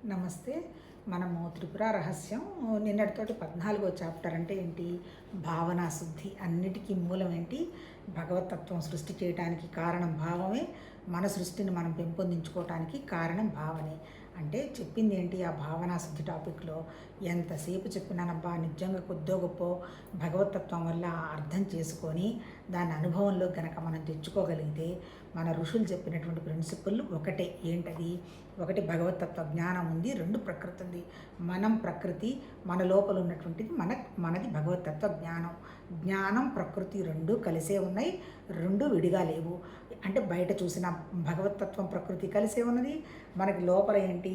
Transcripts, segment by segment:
నమస్తే. మనము త్రిపుర రహస్యం నిన్నటితోటి 14వ చాప్టర్ అంటే ఏంటి? భావనా శుద్ధి. అన్నిటికీ మూలం ఏంటి? భగవతత్వం సృష్టి చేయడానికి కారణం భావమే. మన సృష్టిని మనం పెంపొందించుకోవటానికి కారణం భావనే. అంటే చెప్పింది ఏంటి? ఆ భావనా శుద్ధి టాపిక్లో ఎంతసేపు చెప్పినానబ్బా, నిజంగా కొద్దో గొప్ప భగవతత్వం వల్ల అర్థం చేసుకొని దాని అనుభవంలో కనుక మనం తెచ్చుకోగలిగితే మన ఋషులు చెప్పినటువంటి ప్రిన్సిపల్ ఒకటే. ఏంటది? ఒకటి భగవతత్వ జ్ఞానం ఉంది, రెండు ప్రకృతి ఉంది. మనం ప్రకృతి, మన లోపల ఉన్నటువంటిది మనది భగవతత్వ జ్ఞానం. జ్ఞానం ప్రకృతి రెండు కలిసే ఉన్నాయి, రెండు విడిగా లేవు. అంటే బయట చూసిన భగవతత్వం ప్రకృతి కలిసే ఉన్నది, మనకి లోపల ఏంటి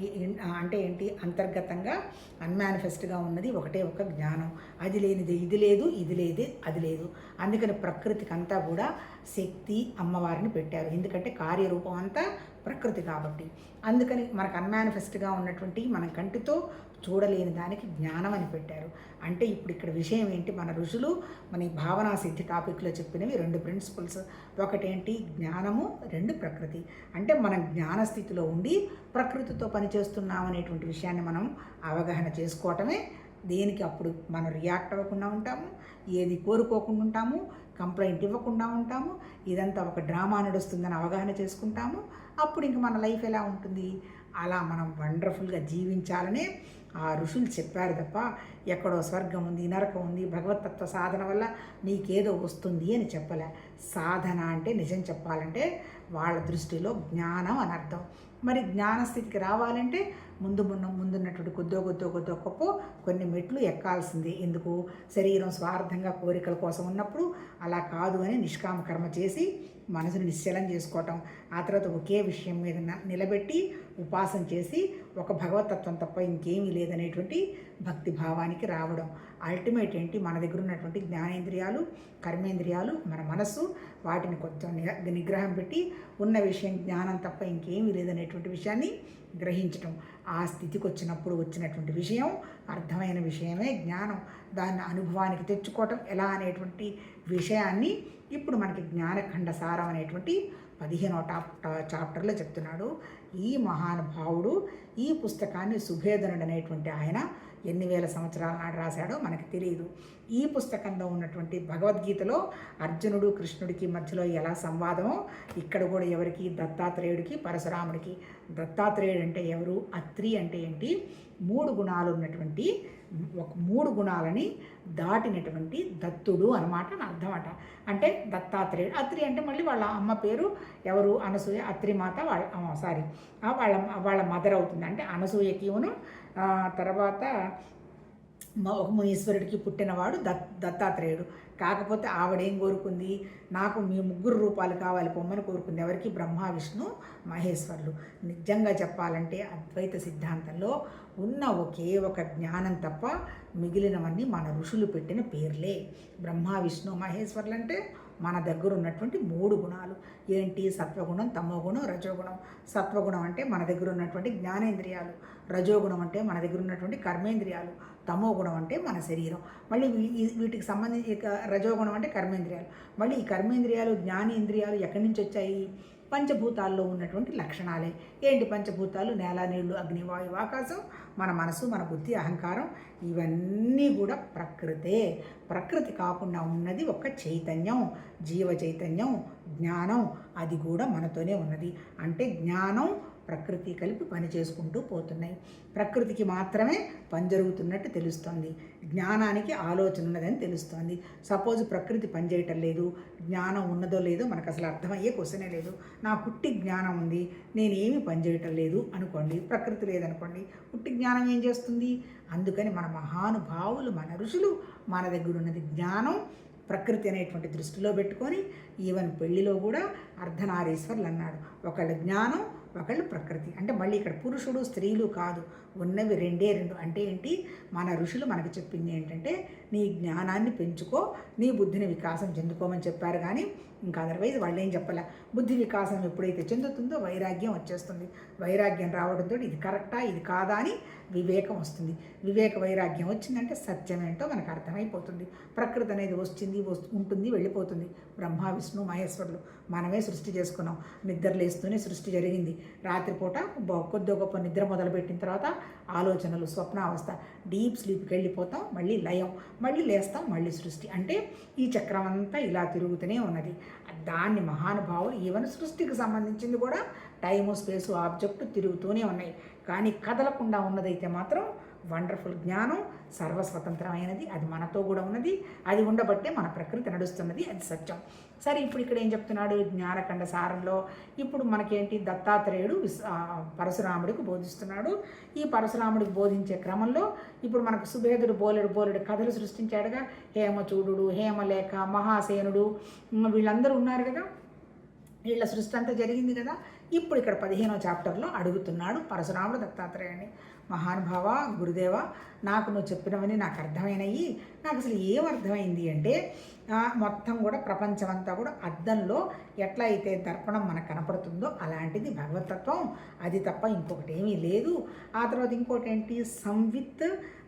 అంటే ఏంటి? అంతర్గతంగా అన్మానిఫెస్ట్గా ఉన్నది ఒకటే ఒక జ్ఞానం. అది లేనిది ఇది లేదు, ఇది లేదే అది లేదు. అందుకని ప్రకృతికి అంతా కూడా శక్తి అమ్మవారిని పెట్టారు. ఎందుకంటే కార్యరూపం అంతా ప్రకృతి కాబట్టి. అందుకని మనకు అన్మానిఫెస్ట్గా ఉన్నటువంటి మన కంటితో చూడలేని దానికి జ్ఞానం అని పెట్టారు. అంటే ఇప్పుడు ఇక్కడ విషయం ఏంటి? మన ఋషులు మన ఈ భావనా సిద్ధి టాపిక్లో చెప్పినవి రెండు ప్రిన్సిపల్స్. ఒకటేంటి? జ్ఞానము, రెండు ప్రకృతి. అంటే మనం జ్ఞానస్థితిలో ఉండి ప్రకృతితో పనిచేస్తున్నాం అనేటువంటి విషయాన్ని మనం అవగాహన చేసుకోవటమే. దేనికి అప్పుడు మనం రియాక్ట్ అవ్వకుండా ఉంటాము, ఏది కోరుకోకుండా ఉంటాము, కంప్లైంట్ ఇవ్వకుండా ఉంటాము. ఇదంతా ఒక డ్రామా నడుస్తుందని అవగాహన చేసుకుంటాము. అప్పుడు ఇంక మన లైఫ్ ఎలా ఉంటుంది? అలా మనం వండర్ఫుల్గా జీవించాలనే ఆ ఋషులు చెప్పారు తప్ప ఎక్కడో స్వర్గం ఉంది, నరకం ఉంది, భగవతత్వ సాధన వల్ల నీకేదో వస్తుంది అని చెప్పలే. సాధన అంటే నిజం చెప్పాలంటే వాళ్ళ దృష్టిలో జ్ఞానం అని అర్థం. మరి జ్ఞానస్థితికి రావాలంటే ముందున్నటువంటి కొద్దో గొప్ప కొన్ని మెట్లు ఎక్కాల్సిందే. ఎందుకు? శరీరం స్వార్థంగా కోరికల కోసం ఉన్నప్పుడు అలా కాదు అని నిష్కామ కర్మ చేసి మనసుని నిశ్చలం చేసుకోవటం, ఆ తర్వాత ఒకే విషయం మీద నిలబెట్టి ఉపాసన చేసి ఒక భగవతత్వం తప్ప ఇంకేమీ లేదనేటువంటి భక్తి భావానికి రావడం. అల్టిమేట్ ఏంటి? మన దగ్గర ఉన్నటువంటి జ్ఞానేంద్రియాలు, కర్మేంద్రియాలు, మన మనస్సు, వాటిని కొంచెం నిగ్రహం పెట్టి ఉన్న విషయం జ్ఞానం తప్ప ఇంకేమీ లేదనేటువంటి విషయాన్ని గ్రహించటం. ఆ స్థితికి వచ్చినటువంటి విషయం, అర్థమైన విషయమే జ్ఞానం. దాన్ని అనుభవానికి తెచ్చుకోవటం ఎలా అనేటువంటి విషయాన్ని ఇప్పుడు మనకి జ్ఞానఖండ సారం అనేటువంటి 15వ చాప్టర్లో చెప్తున్నాడు. ఈ మహానుభావుడు ఈ పుస్తకాన్ని సుభేదనుడు అనేటువంటి ఆయన ఎన్ని వేల సంవత్సరాల నాడు రాశాడో మనకి తెలియదు. ఈ పుస్తకంలో ఉన్నటువంటి భగవద్గీతలో అర్జునుడు కృష్ణుడికి మధ్యలో ఎలా సంవాదమో ఇక్కడ కూడా ఎవరికి? దత్తాత్రేయుడికి, పరశురాముడికి. దత్తాత్రేయుడు అంటే ఎవరు? అత్రి అంటే ఏంటి? 3 గుణాలు ఉన్నటువంటి, ఒక 3 గుణాలని దాటినటువంటి దత్తుడు అనమాట అర్థమట. అంటే దత్తాత్రేయుడు. అత్రి అంటే మళ్ళీ వాళ్ళ అమ్మ పేరు ఎవరు? అనసూయ. అత్రి మాత వాళ్ళ మదర్ అవుతుంది. అంటే అనసూయకిను తర్వాత ఒక మునీశ్వరుడికి పుట్టినవాడు దత్తాత్రేయుడు. కాకపోతే ఆవిడేం కోరుకుంది? నాకు మీ 3 రూపాలు కావాలి పొమ్మని కోరుకుంది. ఎవరికి? బ్రహ్మ, విష్ణు, మహేశ్వరులు. నిజంగా చెప్పాలంటే అద్వైత సిద్ధాంతంలో ఉన్న ఒకే ఒక జ్ఞానం తప్ప మిగిలినవన్నీ మన ఋషులు పెట్టిన పేర్లే. బ్రహ్మ, విష్ణు, మహేశ్వరులు అంటే మన దగ్గర ఉన్నటువంటి 3 గుణాలు ఏంటి? సత్వగుణం, తమోగుణం, రజోగుణం. సత్వగుణం అంటే మన దగ్గర ఉన్నటువంటి జ్ఞానేంద్రియాలు, రజోగుణం అంటే మన దగ్గర ఉన్నటువంటి కర్మేంద్రియాలు, తమోగుణం అంటే మన శరీరం. మళ్ళీ వీటికి సంబంధించి రజోగుణం అంటే కర్మేంద్రియాలు. మళ్ళీ ఈ కర్మేంద్రియాలు, జ్ఞానేంద్రియాలు ఎక్కడి నుంచి వచ్చాయి? పంచభూతాల్లో ఉన్నటువంటి లక్షణాలే. ఏంటి పంచభూతాలు? నేల, నీళ్లు, అగ్ని, వాయువు, ఆకాశం. మన మనసు, మన బుద్ధి, అహంకారం, ఇవన్నీ కూడా ప్రకృతే. ప్రకృతి కాకుండా ఉన్నది ఒక చైతన్యం, జీవ చైతన్యం, జ్ఞానం. అది కూడా మనతోనే ఉన్నది. అంటే జ్ఞానం, ప్రకృతి కలిపి పని చేసుకుంటూ పోతున్నాయి. ప్రకృతికి మాత్రమే పని జరుగుతున్నట్టు తెలుస్తోంది, జ్ఞానానికి ఆలోచన ఉన్నదని తెలుస్తోంది. సపోజ్ ప్రకృతి పని చేయటం లేదు, జ్ఞానం ఉన్నదో లేదో మనకు అసలు అర్థమయ్యే క్వశ్చనే లేదు. నా పుట్టి జ్ఞానం ఉంది, నేనేమి పని చేయటం లేదు అనుకోండి, ప్రకృతి లేదనుకోండి, పుట్టి జ్ఞానం ఏం చేస్తుంది? అందుకని మన మహానుభావులు, మన ఋషులు మన దగ్గర ఉన్నది జ్ఞానం, ప్రకృతి అనేటువంటి దృష్టిలో పెట్టుకొని ఈవెన్ పెళ్లిలో కూడా అర్ధనారీశ్వరులు అన్నాడు. ఒకళ్ళు జ్ఞానం, ఒకళ్ళు ప్రకృతి. అంటే మళ్ళీ ఇక్కడ పురుషుడు స్త్రీలు కాదు, ఉన్నవి రెండే రెండు. అంటే ఏంటి? మన ఋషులు మనకు చెప్పింది ఏంటంటే నీ జ్ఞానాన్ని పెంచుకో, నీ బుద్ధిని వికాసం చెందుకోమని చెప్పారు. కానీ ఇంకా అదర్వైజ్ వాళ్ళు ఏం చెప్పలే. బుద్ధి వికాసం ఎప్పుడైతే చెందుతుందో వైరాగ్యం వచ్చేస్తుంది. వైరాగ్యం రావడంతో ఇది కరెక్టా ఇది కాదా అని వివేకం వస్తుంది. వివేక వైరాగ్యం వచ్చిందంటే సత్యం ఏంటో మనకు అర్థమైపోతుంది. ప్రకృతి అనేది ఉంటుంది, వెళ్ళిపోతుంది. బ్రహ్మ విష్ణు మహేశ్వరులు మనమే సృష్టి చేసుకున్నాం. నిద్రలేస్తూనే సృష్టి జరిగింది. రాత్రిపూట కొద్ది గొప్ప నిద్ర మొదలుపెట్టిన తర్వాత ఆలోచనలు, స్వప్నావస్థ, డీప్ స్లీప్కి వెళ్ళిపోతాం, మళ్ళీ లయం, మళ్ళీ లేస్తాం, మళ్ళీ సృష్టి. అంటే ఈ చక్రం అంతా ఇలా తిరుగుతూనే ఉన్నది. దాన్ని మహానుభావులు ఈవెన్ సృష్టికి సంబంధించింది కూడా టైము స్పేసు ఆబ్జెక్టు తిరుగుతూనే ఉన్నాయి. కానీ కదలకుండా ఉన్నదైతే మాత్రం వండర్ఫుల్ జ్ఞానం, సర్వస్వతంత్రమైనది, అది మనతో కూడా ఉన్నది. అది ఉండబట్టే మన ప్రకృతి నడుస్తున్నది, అది సత్యం. సరే, ఇప్పుడు ఇక్కడ ఏం చెప్తున్నాడు జ్ఞానఖండ సారంలో? ఇప్పుడు మనకేంటి, దత్తాత్రేయుడు పరశురాముడికి బోధిస్తున్నాడు. ఈ పరశురాముడికి బోధించే క్రమంలో ఇప్పుడు మనకు సుభేదుడు బోలెడు కథలు సృష్టించాడుగా. హేమచూడు, హేమలేఖ, మహాసేనుడు, వీళ్ళందరూ ఉన్నారు కదా. వీళ్ళ సృష్టి అంతా జరిగింది కదా. ఇప్పుడు ఇక్కడ 15వ చాప్టర్లో అడుగుతున్నాడు పరశురాముడు దత్తాత్రేయుని, మహానుభావ గురుదేవ, నాకు నువ్వు చెప్పినవని నాకు అర్థమైనవి. నాకు అసలు ఏం అర్థమైంది అంటే, మొత్తం కూడా ప్రపంచమంతా కూడా అద్దంలో ఎట్లా అయితే దర్పణం మనకు కనపడుతుందో అలాంటిది భగవతత్వం, అది తప్ప ఇంకొకటి ఏమీ లేదు. ఆ తర్వాత ఇంకోటి ఏంటి, సంవిత్,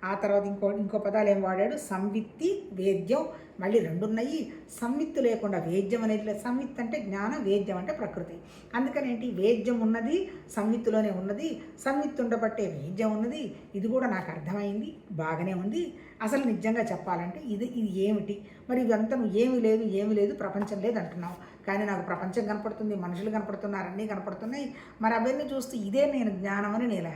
ఆ తర్వాత ఇంకో పదాలు ఏం వాడాడు, సంవిత్తి, వేద్యం, మళ్ళీ రెండు ఉన్నాయి. సంవిత్తు లేకుండా వేద్యం అనేది లేదు. సంవిత్ అంటే జ్ఞానం, వేద్యం అంటే ప్రకృతి. అందుకని ఏంటి, వేద్యం ఉన్నది సంవిత్తులోనే ఉన్నది, సంవిత్తు ఉండబట్టే వేద్యం ఉన్నది. ఇది కూడా నాకు అర్థమైంది, బాగానే ఉంది. అసలు నిజంగా చెప్పాలంటే ఇది ఏమిటి మరి? ఇదంతా నువ్వు ఏమీ లేదు ప్రపంచం లేదు అంటున్నావు. కానీ నాకు ప్రపంచం కనపడుతుంది, మనుషులు కనపడుతున్నారు, అన్నీ కనపడుతున్నాయి. మరి అవన్నీ చూస్తూ ఇదే నేను జ్ఞానం అని నేను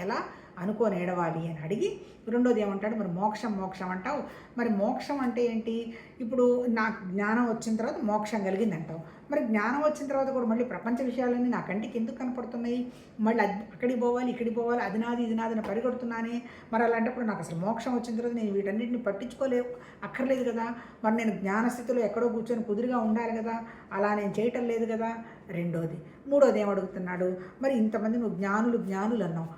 ఎలా అనుకోని ఏడవాలి అని అడిగి, రెండోది ఏమంటాడు, మరి మోక్షం అంటావు. మరి మోక్షం అంటే ఏంటి? ఇప్పుడు నాకు జ్ఞానం వచ్చిన తర్వాత మోక్షం కలిగింది అంటావు. మరి జ్ఞానం వచ్చిన తర్వాత కూడా మళ్ళీ ప్రపంచ విషయాలన్నీ నా కంటికి ఎందుకు కనపడుతున్నాయి? మళ్ళీ అక్కడికి పోవాలి, ఇక్కడికి పోవాలి, అది నాది అని పరిగెడుతున్నానే. మరి అలాంటప్పుడు నాకు అసలు మోక్షం వచ్చిన తర్వాత నేను వీటన్నిటిని అక్కర్లేదు కదా. మరి నేను జ్ఞానస్థితిలో ఎక్కడో కూర్చొని కుదురుగా ఉండాలి కదా, అలా నేను చేయటం లేదు కదా. రెండోది. మూడోది ఏమడుగుతున్నాడు, మరి ఇంతమంది నువ్వు జ్ఞానులు అన్నావు.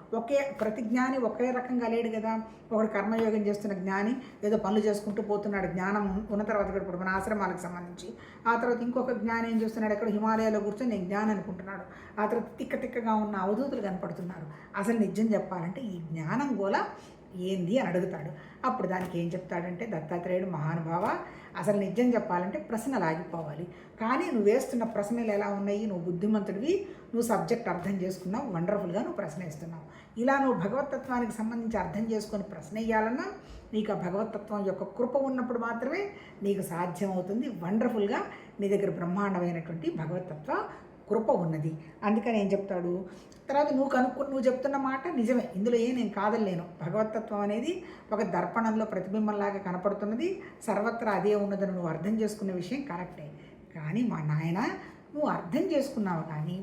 ప్రతి జ్ఞాని ఒకే రకంగా లేడు కదా. ఒకడు కర్మయోగం చేస్తున్న జ్ఞాని ఏదో పనులు చేసుకుంటూ పోతున్నాడు, జ్ఞానం ఉన్న తర్వాత కూడా ఇప్పుడు మన ఆశ్రమాలకు సంబంధించి. ఆ తర్వాత ఇంకొక జ్ఞాని ఏం చేస్తున్నాడు, ఎక్కడ హిమాలయాలో కూర్చొని నేను జ్ఞానం అనుకుంటున్నాడు. ఆ తర్వాత తిక్కగా ఉన్న అవధూతులు కనపడుతున్నారు. అసలు నిజం చెప్పాలంటే ఈ జ్ఞానం గోల ఏంది అని అడుగుతాడు. అప్పుడు దానికి ఏం చెప్తాడంటే, దత్తాత్రేయుడు, మహానుభావ, అసలు నిజం చెప్పాలంటే ప్రశ్నలు ఆగిపోవాలి. కానీ నువ్వు వేస్తున్న ప్రశ్నలు ఎలా ఉన్నాయి, నువ్వు బుద్ధిమంతుడివి, నువ్వు సబ్జెక్ట్ అర్థం చేసుకున్నావు, వండర్ఫుల్గా నువ్వు ప్రశ్న ఇస్తున్నావు. ఇలా నువ్వు భగవతత్వానికి సంబంధించి అర్థం చేసుకొని ప్రశ్న వేయాలన్నా నీకు ఆ భగవతత్వం యొక్క కృప ఉన్నప్పుడు మాత్రమే నీకు సాధ్యమవుతుంది. వండర్ఫుల్గా నీ దగ్గర బ్రహ్మాండమైనటువంటి భగవతత్వ కృప ఉన్నది. అందుకని ఏం చెప్తాడు తర్వాత, నువ్వు చెప్తున్న మాట నిజమే, ఇందులో నేను కాదలేను. భగవతత్వం అనేది ఒక దర్పణంలో ప్రతిబింబంలాగా కనపడుతున్నది, సర్వత్రా అదే ఉన్నదని నువ్వు అర్థం చేసుకున్న విషయం కరెక్టే. కానీ మా నాయన, నువ్వు అర్థం చేసుకున్నావు కానీ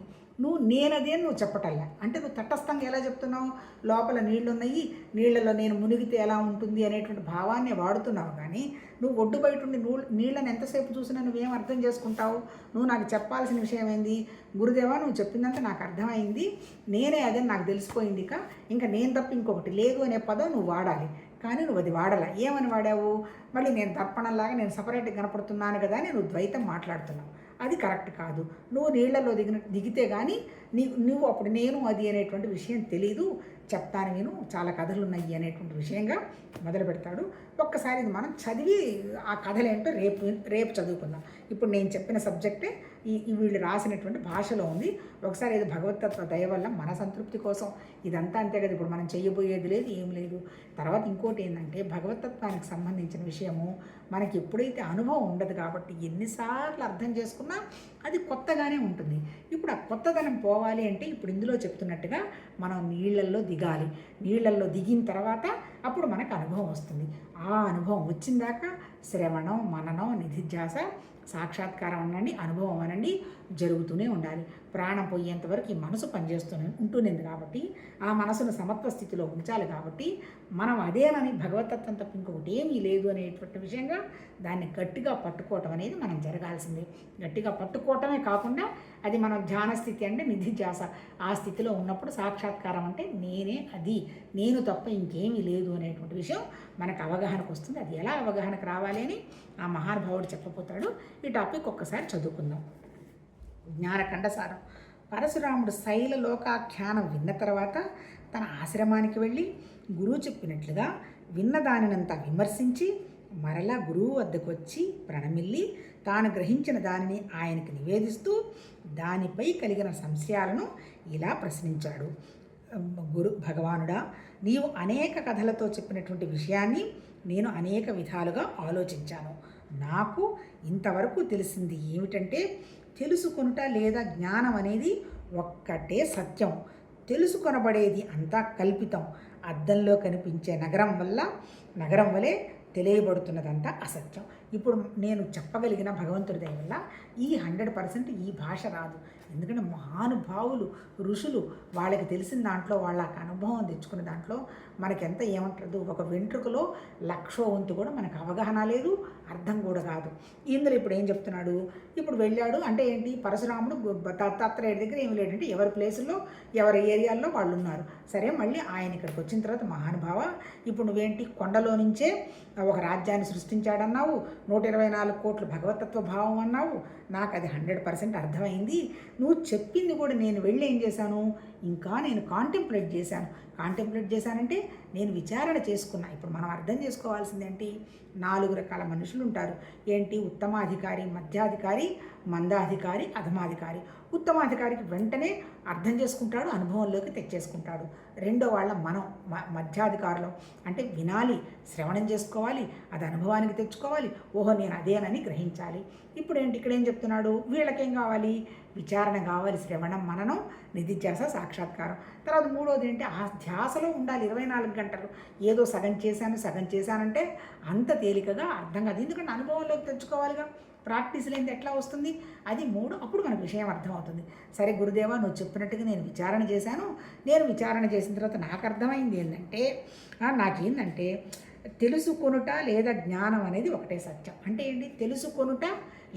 నేనదే నువ్వు చెప్పటల్లా. అంటే నువ్వు తటస్థంగా ఎలా చెప్తున్నావు, లోపల నీళ్లున్నాయి, నీళ్లలో నేను మునిగితే ఎలా ఉంటుంది అనేటువంటి భావాన్ని వాడుతున్నావు. కానీ నువ్వు ఒడ్డు బయట ఉండి నీళ్ళని ఎంతసేపు చూసినా నువ్వేం అర్థం చేసుకుంటావు? నువ్వు నాకు చెప్పాల్సిన విషయం ఏంది, గురుదేవా నువ్వు చెప్పిందంతా నాకు అర్థమైంది, నేనే అదే నాకు తెలిసిపోయింది, ఇంకా నేను తప్ప ఇంకొకటి లేదు అనే పదం నువ్వు వాడాలి. కానీ నువ్వు అది వాడాల. ఏమని వాడావు? మళ్ళీ నేను దర్పణంలాగా నేను సపరేట్గా కనపడుతున్నాను కదా అని నువ్వు ద్వైతం మాట్లాడుతున్నావు. అది కరెక్ట్ కాదు. నువ్వు నీళ్లలో దిగితే కానీ నువ్వు అప్పుడు నేను అది అనేటువంటి విషయం తెలీదు, చెప్తాను నేను, చాలా కథలు ఉన్నాయి అనేటువంటి విషయంగా మొదలు పెడతాడు. ఒక్కసారి ఇది మనం చదివి ఆ కథలేంటో రేపు చదువుకుందాం. ఇప్పుడు నేను చెప్పిన సబ్జెక్టే వీళ్ళు రాసినటువంటి భాషలో ఉంది. ఒకసారి ఇది భగవతత్వ దయ వల్ల మన సంతృప్తి కోసం ఇదంతా అంతే కదా. ఇప్పుడు మనం చేయబోయేది లేదు, ఏం లేదు. తర్వాత ఇంకోటి ఏంటంటే, భగవతత్వానికి సంబంధించిన విషయము మనకి ఎప్పుడైతే అనుభవం ఉండదు కాబట్టి ఎన్నిసార్లు అర్థం చేసుకున్నా అది కొత్తగానే ఉంటుంది. ఇప్పుడు ఆ కొత్తదనం పోవాలి అంటే ఇప్పుడు ఇందులో చెప్తున్నట్టుగా మనం నీళ్ళల్లో దిగాలి. నీళ్ళల్లో దిగిన తర్వాత అప్పుడు మనకు అనుభవం వస్తుంది. ఆ అనుభవం వచ్చిందాక శ్రవణం, మననం, నిధిధ్యాస, సాక్షాత్కారం అనండి, అనుభవం అనండి జరుగుతూనే ఉండాలి. ప్రాణం పోయేంత వరకు ఈ మనసు ఉంటునింది కాబట్టి ఆ మనసును సమత్వ స్థితిలో ఉంచాలి కాబట్టి మనం అదేనని భగవతత్వం తప్ప ఇంకొకటి ఏమీ లేదు అనేటువంటి విషయంగా దాన్ని గట్టిగా పట్టుకోవటం అనేది మనం జరగాల్సిందే. గట్టిగా పట్టుకోవటమే కాకుండా అది మనం ధ్యాన స్థితి అంటే నిధిధ్యాస ఆ స్థితిలో ఉన్నప్పుడు సాక్షాత్కారం అంటే నేనే అది, నేను తప్ప ఇంకేమీ లేదు అనేటువంటి విషయం మనకు అవగాహనకు వస్తుంది. అది ఎలా అవగాహనకు రావాలి అని ఆ మహానుభావుడు చెప్పబోతాడు. ఈ టాపిక్ ఒక్కసారి చదువుకుందాం. జ్ఞానఖండసారం. పరశురాముడు శైలలోకాఖ్యానం విన్న తర్వాత తన ఆశ్రమానికి వెళ్ళి గురువు చెప్పినట్లుగా విన్న దానినంతా విమర్శించి మరలా గురువు వద్దకు వచ్చి ప్రణమిల్లి తాను గ్రహించిన దానిని ఆయనకి నివేదిస్తూ దానిపై కలిగిన సంశయాలను ఇలా ప్రశ్నించాడు. భగవానుడా, నీవు అనేక కథలతో చెప్పినటువంటి విషయాన్ని నేను అనేక విధాలుగా ఆలోచించాను. నాకు ఇంతవరకు తెలిసింది ఏమిటంటే తెలుసుకొనుట లేదా జ్ఞానం అనేది ఒక్కటే సత్యం. తెలుసుకొనబడేది అంతా కల్పితం. అద్దంలో కనిపించే నగరం వలె తెలియబడుతున్నదంతా అసత్యం. ఇప్పుడు నేను చెప్పగలిగిన భగవంతుడి దయ వల్ల ఈ 100% ఈ భాష రాదు. ఎందుకంటే మహానుభావులు ఋషులు వాళ్ళకి తెలిసిన దాంట్లో వాళ్ళ అనుభవం తెచ్చుకున్న దాంట్లో మనకెంత ఏమంటారు, ఒక వెంట్రుకలో 1,00,000 వంతు కూడా మనకు అవగాహన లేదు, అర్థం కూడా కాదు. ఇందులో ఇప్పుడు ఏం చెప్తున్నాడు, ఇప్పుడు వెళ్ళాడు అంటే ఏంటి, పరశురాముడు దత్తాత్రేయుడి దగ్గర ఏమి లేడంటే ఎవరి ప్లేసుల్లో ఎవరి ఏరియాల్లో వాళ్ళు ఉన్నారు. సరే, మళ్ళీ ఆయన ఇక్కడికి వచ్చిన తర్వాత మహానుభావ ఇప్పుడు నువ్వేంటి కొండలో నుంచే ఒక రాజ్యాన్ని సృష్టించాడన్నావు, 124 కోట్ల భగవతత్వ భావం అన్నావు. నాకు అది 100% అర్థమైంది. నువ్వు చెప్పింది కూడా నేను వెళ్ళి ఏం చేశాను, ఇంకా నేను కాంటెంప్లేట్ చేశానంటే నేను విచారణ చేసుకున్నా. ఇప్పుడు మనం అర్థం చేసుకోవాల్సింది ఏంటి, 4 రకాల మనుషులు ఉంటారు. ఏంటి, ఉత్తమాధికారి, మధ్యాధికారి, మందాధికారి, అధమాధికారి. ఉత్తమాధికారికి వెంటనే అర్థం చేసుకుంటాడు, అనుభవంలోకి తెచ్చేసుకుంటాడు. రెండో వాళ్ళ మనం మధ్యాధికారులం అంటే వినాలి, శ్రవణం చేసుకోవాలి, అది అనుభవానికి తెచ్చుకోవాలి, ఓహో నేను అదేనని గ్రహించాలి. ఇప్పుడు ఏంటి, ఇక్కడ ఏం చెప్తున్నాడు, వీళ్ళకేం కావాలి, విచారణ కావాలి, శ్రవణం, మననం, నిధిధ్యాస, సాక్షాత్కారం. తర్వాత మూడోది ఏంటి, ఆ ధ్యాసలో ఉండాలి 24 గంటలు. ఏదో సగం చేశానంటే అంత తేలికగా అర్థం కాదు. ఎందుకంటే అనుభవంలోకి తెచ్చుకోవాలిగా, ప్రాక్టీస్ లేనిది ఎట్లా వస్తుంది, అది 3. అప్పుడు మనకు విషయం అర్థమవుతుంది. సరే గురుదేవా, నువ్వు చెప్పినట్టుగా నేను విచారణ చేసిన తర్వాత నాకు అర్థమైంది నాకేందంటే తెలుసుకొనుట లేదా జ్ఞానం అనేది ఒకటే సత్యం. అంటే ఏంటి, తెలుసుకొనుట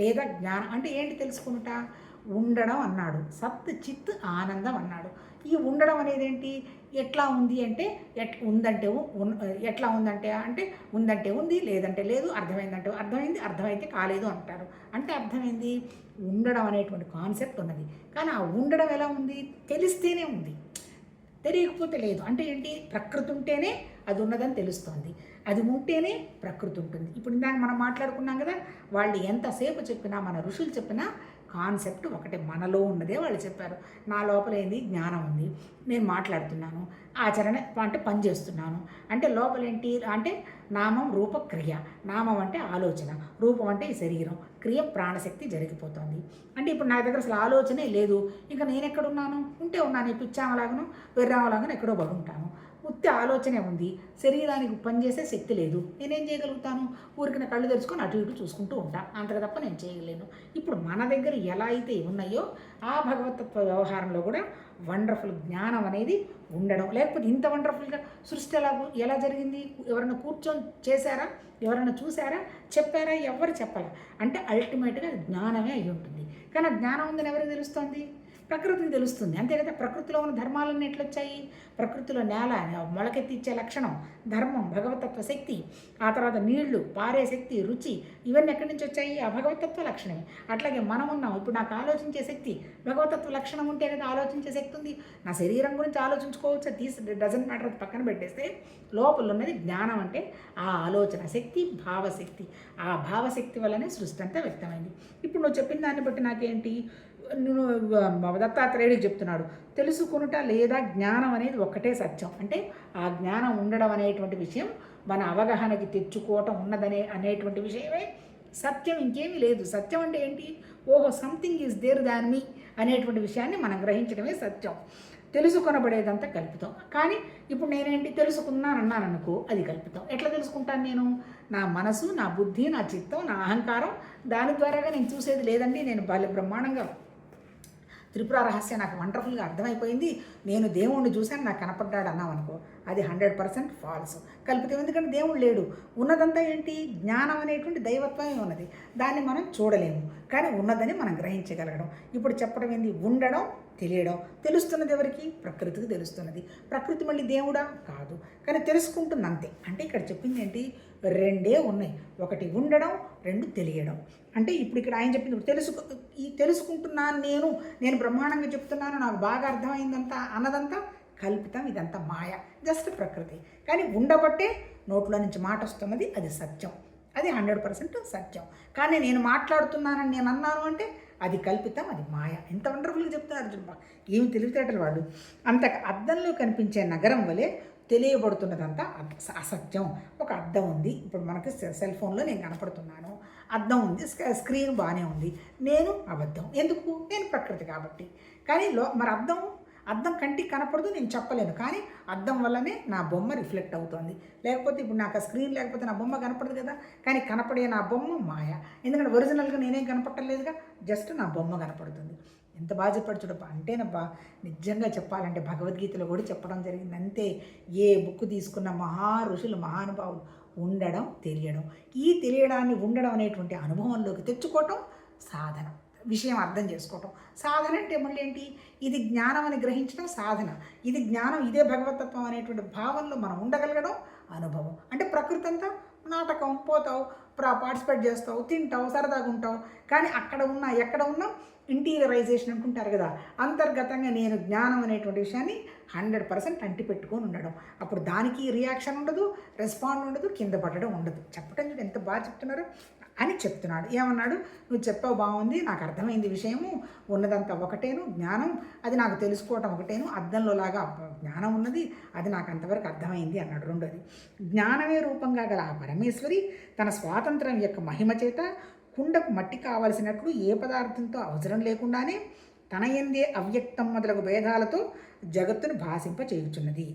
లేదా జ్ఞానం అంటే ఏంటి, తెలుసుకొనుట ఉండడం అన్నాడు, సత్ చిత్ ఆనందం అన్నాడు. ఈ ఉండడం అనేది ఏంటి, ఎట్లా ఉంది అంటే ఎట్లా ఉందంటే అంటే ఉందంటే ఉంది, లేదంటే లేదు, అర్థమైందంటే అర్థమైంది, అర్థమైతే కాలేదు అంటారు. అంటే అర్థమైంది, ఉండడం అనేటువంటి కాన్సెప్ట్ ఉన్నది. కానీ ఆ ఉండడం ఎలా ఉంది, తెలిస్తేనే ఉంది, తెలియకపోతే లేదు. అంటే ఏంటి, ప్రకృతి ఉంటేనే అది ఉన్నదని తెలుస్తుంది, అది ఉంటేనే ప్రకృతి ఉంటుంది. ఇప్పుడు ఇందాక మనం మాట్లాడుకున్నాం కదా, వాళ్ళు ఎంతసేపు చెప్పినా, మన ఋషులు చెప్పినా కాన్సెప్ట్ ఒకటే, మనలో ఉన్నదే వాళ్ళు చెప్పారు. నా లోపల ఏంది, జ్ఞానం ఉంది, నేను మాట్లాడుతున్నాను, ఆచరణ అంటే పని చేస్తున్నాను. అంటే లోపల ఏంటి అంటే నామం రూప క్రియ. నామం అంటే ఆలోచన, రూపం అంటే ఈ శరీరం, క్రియ ప్రాణశక్తి జరిగిపోతుంది. అంటే ఇప్పుడు నా దగ్గర అసలు ఆలోచనే లేదు, ఇంకా నేను ఎక్కడున్నాను, ఉంటే ఉన్నాను, ఈ పిచ్చామలాగను వెర్రామలాగను ఎక్కడో పడుంటాను. ఉత్తి ఆలోచనే ఉంది, శరీరానికి పనిచేసే శక్తి లేదు. నేనేం చేయగలుగుతాను, ఊరికిన కళ్ళు తెరుచుకొని అటు ఇటు చూసుకుంటూ ఉంటాను, అంతగా తప్ప నేను చేయలేను. ఇప్పుడు మన దగ్గర ఎలా అయితే ఉన్నాయో ఆ భగవతత్వ వ్యవహారంలో కూడా వండర్ఫుల్ జ్ఞానం అనేది ఉండడం. లేకపోతే ఇంత వండర్ఫుల్గా సృష్టి ఎలా జరిగింది, ఎవరైనా కూర్చొని చేశారా, ఎవరైనా చూసారా, చెప్పారా, ఎవరు చెప్పాలా. అంటే అల్టిమేట్గా జ్ఞానమే అయి ఉంటుంది. కానీ ఆ జ్ఞానం ఉందని ఎవరికి తెలుస్తుంది, ప్రకృతిని తెలుస్తుంది, అంతే కదా. ప్రకృతిలో ఉన్న ధర్మాలన్నీ ఎట్లొచ్చాయి, ప్రకృతిలో నేల మొలకెత్తిచ్చే లక్షణం, ధర్మం, భగవతత్వ శక్తి, ఆ తర్వాత నీళ్లు పారే శక్తి, రుచి, ఇవన్నీ ఎక్కడి నుంచి వచ్చాయి, ఆ భగవతత్వ లక్షణమే. అట్లాగే మనం ఉన్నాం, ఇప్పుడు నాకు ఆలోచించే శక్తి భగవతత్వ లక్షణం ఉంటే కదా ఆలోచించే శక్తి ఉంది. నా శరీరం గురించి ఆలోచించుకోవచ్చు, డజంట్ మ్యాటర్, పక్కన పెట్టేస్తే లోపల ఉన్నది జ్ఞానం అంటే ఆ ఆలోచన శక్తి, భావశక్తి. ఆ భావశక్తి వల్లనే సృష్టి అంతా వ్యక్తమైంది. ఇప్పుడు నువ్వు చెప్పిన దాన్ని బట్టి నాకేంటి, దత్తాత్రేయుడికి చెప్తున్నాడు, తెలుసుకొనుట లేదా జ్ఞానం అనేది ఒక్కటే సత్యం. అంటే ఆ జ్ఞానం ఉండడం అనేటువంటి విషయం మన అవగాహనకి తెచ్చుకోవటం అనేటువంటి విషయమే సత్యం, ఇంకేమీ లేదు. సత్యం అంటే ఏంటి, ఓహో సంథింగ్ ఈజ్ దేర్ దాన్ మీ అనేటువంటి విషయాన్ని మనం గ్రహించడమే సత్యం. తెలుసుకొనబడేదంతా కల్పితం. కానీ ఇప్పుడు నేనేంటి తెలుసుకున్నానన్నాను అనుకో, అది కల్పితం. ఎట్లా తెలుసుకుంటాను నేను, నా మనసు, నా బుద్ధి, నా చిత్తం, నా అహంకారం, దాని ద్వారాగా నేను చూసేది లేదండి. నేను బ్రహ్మాండంగా త్రిపుర రహస్యం నాకు వండర్ఫుల్గా అర్థమైపోయింది, నేను దేవుణ్ణి చూశాను నాకు కనపడ్డాడు అన్నాం అనుకో, అది 100% ఫాల్స్, కల్పితం. ఎందుకంటే దేవుడు లేడు. ఉన్నదంతా ఏంటి? జ్ఞానం అనేటువంటి దైవత్వమే ఉన్నది. దాన్ని మనం చూడలేము, కానీ ఉన్నదని మనం గ్రహించగలగడం. ఇప్పుడు చెప్పడం ఏంది? ఉండడం, తెలియడం. తెలుస్తున్నది ఎవరికి? ప్రకృతికి తెలుస్తున్నది. ప్రకృతి మళ్ళీ దేవుడా? కాదు, కానీ తెలుసుకుంటుంది అంతే. అంటే ఇక్కడ చెప్పింది ఏంటి? రెండే ఉన్నాయి, ఒకటి ఉండడం, రెండు తెలియడం. అంటే ఇప్పుడు ఇక్కడ ఆయన చెప్పింది తెలుసుకుంటున్నాను, నేను బ్రహ్మాండంగా చెప్తున్నాను, నాకు బాగా అర్థమైందంతా అన్నదంతా కల్పితం, ఇదంతా మాయ, జస్ట్ ప్రకృతి. కానీ ఉండబట్టే నోట్లో నుంచి మాట వస్తున్నది, అది సత్యం, అది 100% సత్యం. కానీ నేను మాట్లాడుతున్నానని నేను అన్నాను అంటే అది కల్పితం, అది మాయ. ఎంత వండర్ఫుల్గా చెప్తున్నారు అర్జున్. ఏమి తెలివితేటలు వాడు. అంత అద్దంలో కనిపించే నగరం వలె తెలియబడుతున్నదంతా అసత్యం. ఒక అద్దం ఉంది, ఇప్పుడు మనకి సెల్ ఫోన్లో నేను కనపడుతున్నాను, అద్దం ఉంది, స్క్రీన్ బాగానే ఉంది, నేను అబద్ధం. ఎందుకు? నేను ప్రకృతి కాబట్టి. కానీ మరి అద్దం కంటికి కనపడదు, నేను చెప్పలేను, కానీ అద్దం వల్లనే నా బొమ్మ రిఫ్లెక్ట్ అవుతుంది. లేకపోతే ఇప్పుడు నాకు ఆ స్క్రీన్ లేకపోతే నా బొమ్మ కనపడదు కదా, కానీ కనపడే నా బొమ్మ మాయ. ఎందుకంటే ఒరిజినల్గా నేనేం కనపడలేదుగా, జస్ట్ నా బొమ్మ కనపడుతుంది. ఎంత బాగా చెప్పాడు చూడప్ప. అంటేనబ్బా, నిజంగా చెప్పాలంటే భగవద్గీతలో కూడా చెప్పడం జరిగింది అంతే. ఏ బుక్ తీసుకున్న ఋషులు మహానుభావులు ఉండడం, తెలియడం, ఈ తెలియడాన్ని ఉండడం అనేటువంటి అనుభవంలోకి తెచ్చుకోవటం సాధన, విషయం అర్థం చేసుకోవటం. సాధన అంటే మళ్ళీ ఏంటి? ఇది జ్ఞానం అని గ్రహించడం సాధన, ఇది జ్ఞానం, ఇదే భగవతత్వం అనేటువంటి భావనలో మనం ఉండగలగడం అనుభవం. అంటే ప్రకృతి అంతా నాటకం, పోతావు, పార్టిసిపేట్ చేస్తావు, తింటావు, సరదాగా ఉంటావు, కానీ అక్కడ ఉన్నా ఎక్కడ ఉన్నా ఇంటీరియరైజేషన్ అనుకుంటారు కదా, అంతర్గతంగా నేను జ్ఞానం అనేటువంటి విషయాన్ని 100% అంటిపెట్టుకొని ఉండడం. అప్పుడు దానికి రియాక్షన్ ఉండదు, రెస్పాండ్ ఉండదు, కింద పడడం ఉండదు. చెప్పడం చూడు ఎంత బాగా చెప్తున్నారు అని చెప్తున్నాడు. ఏమన్నాడు? నువ్వు చెప్పావు బాగుంది, నాకు అర్థమైంది విషయము, ఉన్నదంతా ఒకటేను జ్ఞానం, అది నాకు తెలుసుకోవటం ఒకటేను, అద్దంలో లాగా జ్ఞానం ఉన్నది, అది నాకు అంతవరకు అర్థమైంది అన్నాడు. రెండోది, జ్ఞానమే రూపంగా గల ఆ పరమేశ్వరి తన స్వాతంత్రం యొక్క మహిమ చేత కుండకు మట్టి కావలసినట్లు ఏ పదార్థంతో అవసరం లేకుండానే తన యందే అవ్యక్తం మొదలగు భేదాలతో జగత్తును భాషింప చేయుచున్నది.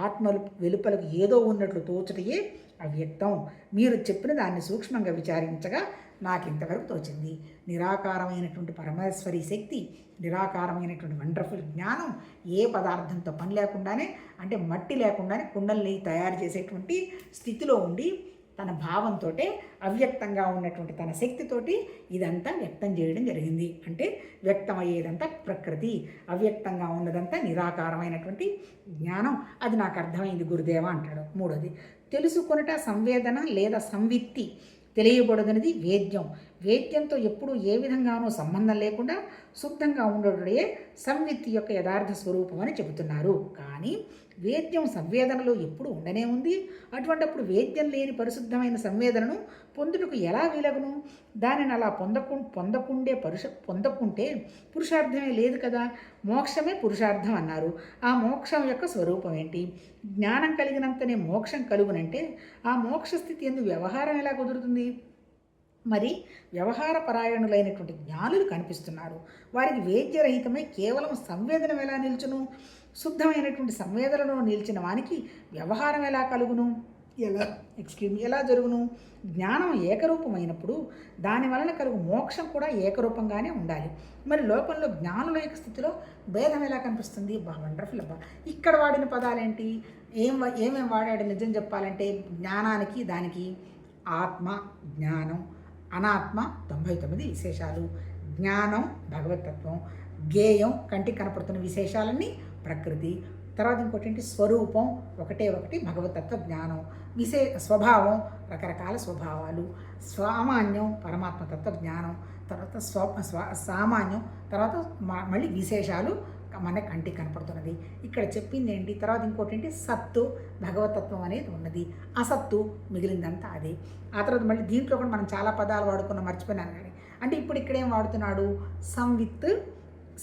ఆత్మలు వెలుపలకు ఏదో ఉన్నట్లు తోచటయే అవ్యక్తం. మీరు చెప్పిన దాన్ని సూక్ష్మంగా విచారించగా నాకు ఇంతవరకు తోచింది. నిరాకారమైనటువంటి పరమేశ్వరి శక్తి, నిరాకారమైనటువంటి వండర్ఫుల్ జ్ఞానం ఏ పదార్థంతో పని లేకుండానే, అంటే మట్టి లేకుండానే కుండల్ని తయారు చేసేటువంటి స్థితిలో ఉండి తన భావంతో అవ్యక్తంగా ఉన్నటువంటి తన శక్తితోటి ఇదంతా వ్యక్తం చేయడం జరిగింది. అంటే వ్యక్తమయ్యేదంతా ప్రకృతి, అవ్యక్తంగా ఉన్నదంతా నిరాకారమైనటువంటి జ్ఞానం, అది నాకు అర్థమైంది గురుదేవ అంటాడు. మూడోది, తెలుసుకొనుట సంవేదన లేదా సంవిత్తి తెలియబడదనేది వేద్యం. వేద్యంతో ఎప్పుడూ ఏ విధంగానూ సంబంధం లేకుండా శుద్ధంగా ఉండడే సంవిత్తి యొక్క యథార్థ స్వరూపం అని చెబుతున్నారు. కానీ వేద్యం సంవేదనలో ఎప్పుడు ఉండనే ఉంది. అటువంటిప్పుడు వేద్యం లేని పరిశుద్ధమైన సంవేదనను పొందుటకు ఎలా వీలగును? దానిని అలా పొందకుంటే పురుషార్థమే లేదు కదా. మోక్షమే పురుషార్థం అన్నారు. ఆ మోక్షం యొక్క స్వరూపం ఏంటి? జ్ఞానం కలిగినంతనే మోక్షం కలుగునంటే ఆ మోక్ష స్థితి ఎందు వ్యవహారం ఎలా కుదురుతుంది? మరి వ్యవహార పరాయణులైనటువంటి జ్ఞానులు కనిపిస్తున్నారు. వారికి వేద్యరహితమై కేవలం సంవేదనం ఎలా నిల్చును? శుద్ధమైనటువంటి సంవేదనలో నిలిచిన వానికి వ్యవహారం ఎలా కలుగును? ఎలా జరుగును? జ్ఞానం ఏకరూపమైనప్పుడు దాని వలన కలుగు మోక్షం కూడా ఏకరూపంగానే ఉండాలి. మరి లోకంలో జ్ఞానుల యొక్క స్థితిలో భేదం ఎలా కనిపిస్తుంది? వండర్ఫుల్ అబ్బా. ఇక్కడ వాడిన పదాలేంటి? ఏమేం వాడాడు నిజం చెప్పాలంటే? జ్ఞానానికి దానికి ఆత్మ, జ్ఞానం, అనాత్మ 99 విశేషాలు, జ్ఞానం భగవతత్వం, జ్ఞేయం కంటికి కనపడుతున్న విశేషాలన్నీ ప్రకృతి, తర్వాత ఇంకోటి ఏంటి? స్వరూపం ఒకటే ఒకటి భగవతత్వ జ్ఞానం, స్వభావం రకరకాల స్వభావాలు, సామాన్యం పరమాత్మతత్వ జ్ఞానం, తర్వాత సామాన్యం, తర్వాత మళ్ళీ విశేషాలు మన కంటికి కనపడుతున్నది. ఇక్కడ చెప్పింది ఏంటి? తర్వాత ఇంకోటి ఏంటి? సత్తు భగవతత్వం అనేది ఉన్నది, అసత్తు మిగిలిందంతా అదే. ఆ తర్వాత మళ్ళీ దీంట్లో కూడా మనం చాలా పదాలు వాడుకున్నాం, మర్చిపోయినాను కానీ. అంటే ఇప్పుడు ఇక్కడేం వాడుతున్నాడు? సంవిత్,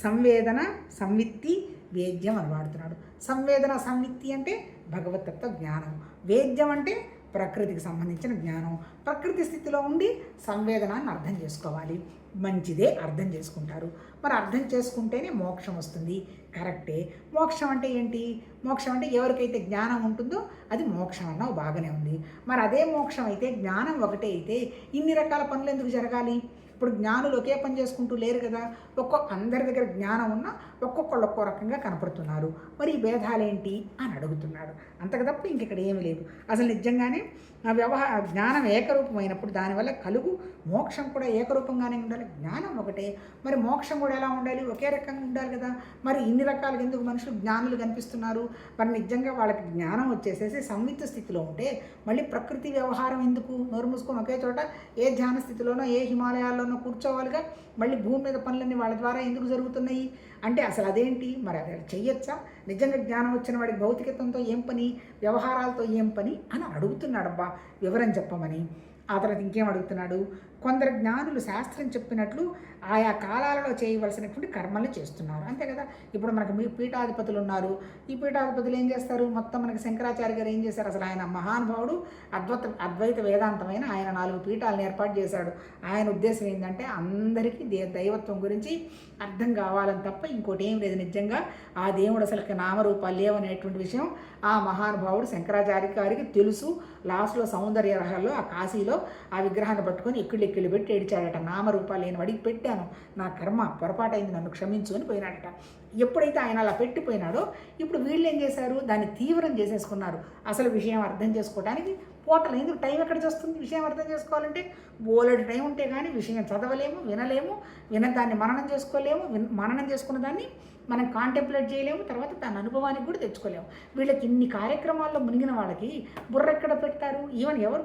సంవేదన, సంవిత్తి, వేద్యం అని వాడుతున్నాడు. సంవేదన సంవిత్తి అంటే భగవతత్వ జ్ఞానం, వేద్యం అంటే ప్రకృతికి సంబంధించిన జ్ఞానం. ప్రకృతి స్థితిలో ఉండి సంవేదనాన్ని అర్థం చేసుకోవాలి. మంచిదే, అర్థం చేసుకుంటారు. మరి అర్థం చేసుకుంటేనే మోక్షం వస్తుంది. కరెక్టే. మోక్షం అంటే ఏంటి? మోక్షం అంటే ఎవరికైతే జ్ఞానం ఉంటుందో అది మోక్షం అన్నావు, బాగానే ఉంది. మరి అదే మోక్షం అయితే, జ్ఞానం ఒకటే అయితే ఇన్ని రకాల పనులు ఎందుకు జరగాలి? ఇప్పుడు జ్ఞానులు ఒకే పని చేసుకుంటూ లేరు కదా, అందరి దగ్గర జ్ఞానం ఉన్నా ఒక్కొక్కళ్ళు ఒక్కో రకంగా కనపడుతున్నారు. మరి ఈ భేదాలేంటి అని అడుగుతున్నాడు. అంతకు తప్ప ఇంకెక్కడ ఏమీ లేదు. అసలు నిజంగానే జ్ఞానం ఏకరూపమైనప్పుడు దానివల్ల కలుగు మోక్షం కూడా ఏకరూపంగానే ఉండాలి. జ్ఞానం ఒకటే, మరి మోక్షం కూడా ఎలా ఉండాలి? ఒకే రకంగా ఉండాలి కదా. మరి ఇన్ని రకాలుగా ఎందుకు మనుషులు జ్ఞానులు కనిపిస్తున్నారు? మరి నిజంగా వాళ్ళకి జ్ఞానం వచ్చేసేసి సంయుక్త స్థితిలో ఉంటే మళ్ళీ ప్రకృతి వ్యవహారం ఎందుకు? నోరు మూసుకొని ఒకే చోట ఏ ధ్యాన స్థితిలోనో ఏ హిమాలయాల్లోనో కూర్చోవాలిగా. మళ్ళీ భూమి మీద పనులన్నీ వాళ్ళ ద్వారా ఎందుకు జరుగుతున్నాయి అంటే అసలు అదేంటి? మరి అది చెయ్యొచ్చా? నిజంగా జ్ఞానం వచ్చిన వాడికి భౌతికతంతో ఏం పని, వ్యవహారాలతో ఏం పని అని అడుగుతున్నాడబ్బా వివరం చెప్పమని. ఆ తర్వాత ఇంకేం అడుగుతున్నాడు? కొందరు జ్ఞానులు శాస్త్రం చెప్పినట్లు ఆయా కాలాలలో చేయవలసినటువంటి కర్మలు చేస్తున్నారు. అంతే కదా. ఇప్పుడు మనకు మీ పీఠాధిపతులు ఉన్నారు. ఈ పీఠాధిపతులు ఏం చేస్తారు? మొత్తం మనకి శంకరాచార్య గారు ఏం చేశారు? అసలు ఆయన మహానుభావుడు, అద్వైత వేదాంతమైన ఆయన 4 పీఠాలను ఏర్పాటు చేశాడు. ఆయన ఉద్దేశం ఏంటంటే అందరికీ దైవత్వం గురించి అర్థం కావాలని తప్ప ఇంకోటి ఏం లేదు. నిజంగా ఆ దేవుడు అసలు నామరూపాలు లేవనేటువంటి విషయం ఆ మహానుభావుడు శంకరాచార్య గారికి తెలుసు. లాస్ట్లో సౌందర్య రహాల్లో ఆ కాశీలో ఆ విగ్రహాన్ని పట్టుకొని ఎక్కిళ్ళు పెట్టి ఏడిచాడట. నామరూపాలు లేని వాడికి పెట్టాను, నా కర్మ పొరపాటైంది, నన్ను క్షమించు అని పోయినాడట. ఎప్పుడైతే ఆయన అలా పెట్టిపోయినాడో ఇప్పుడు వీళ్ళు ఏం చేశారు? దాన్ని తీవ్రం చేసేసుకున్నారు. అసలు విషయం అర్థం చేసుకోవడానికి పోటలు ఎందుకు టైం ఎక్కడ చేస్తుంది? విషయం అర్థం చేసుకోవాలంటే బోలెడు టైం ఉంటే కానీ విషయం చదవలేము, వినలేము, దాన్ని మననం చేసుకోలేము, మననం చేసుకున్న దాన్ని మనం కాంటెంప్లేట్ చేయలేము, తర్వాత దాని అనుభవానికి కూడా తెచ్చుకోలేము. వీళ్ళకి ఇన్ని కార్యక్రమాల్లో మునిగిన వాళ్ళకి బుర్ర ఎక్కడ పెడతారు? ఈవెన్ ఎవరు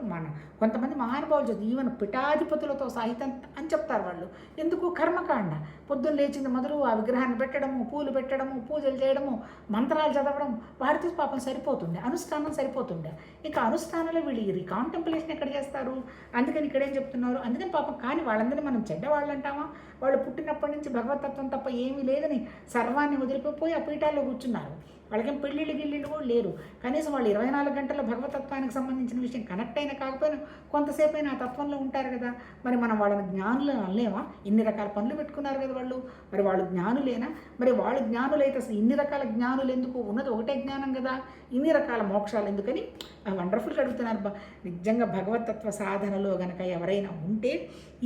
కొంతమంది మహానుభావులు చదువు ఈవెన్ పిఠాధిపతులతో సహితం అని చెప్తారు వాళ్ళు. ఎందుకు? కర్మకాండ. పొద్దున్న లేచింది మొదలు ఆ విగ్రహాన్ని పెట్టడము, పూలు పెట్టడము, పూజలు చేయడము, మంత్రాలు చదవడం, వాడితో పాపం సరిపోతుండే, అనుష్ఠానం సరిపోతుండే. ఇంకా అనుష్ఠానంలో వీళ్ళు కాంటెంప్లేషన్ ఎక్కడ చేస్తారు? అందుకని ఇక్కడేం చెప్తున్నారు? అందుకని పాపం కానీ వాళ్ళందరినీ మనం చెడ్డవాళ్ళు అంటామా? వాళ్ళు పుట్టినప్పటి నుంచి భగవతత్వం తప్ప ఏమీ లేదని సర్వాన్ని వదిలిపోయి ఆ పీఠాల్లో కూర్చున్నారు. వాళ్ళకేం పెళ్ళిళ్ళు గిళ్ళిళ్ళు కూడా లేరు. కనీసం వాళ్ళు 24 గంటల భగవతత్వానికి సంబంధించిన విషయం కనెక్ట్ అయినా కాకపోయినా కొంతసేపు అయినా ఆ తత్వంలో ఉంటారు కదా. మరి మనం వాళ్ళని జ్ఞానులు అనలేమా? ఇన్ని రకాల పనులు పెట్టుకున్నారు కదా వాళ్ళు. మరి వాళ్ళు జ్ఞానులేనా? మరి వాళ్ళు జ్ఞానులైతే అసలు ఇన్ని రకాల జ్ఞానులు ఎందుకు? ఉన్నది ఒకటే జ్ఞానం కదా. ఇన్ని రకాల మోక్షాలు ఎందుకని వండర్ఫుల్గా అడుగుతున్నారు. నిజంగా భగవతత్వ సాధనలో గనక ఎవరైనా ఉంటే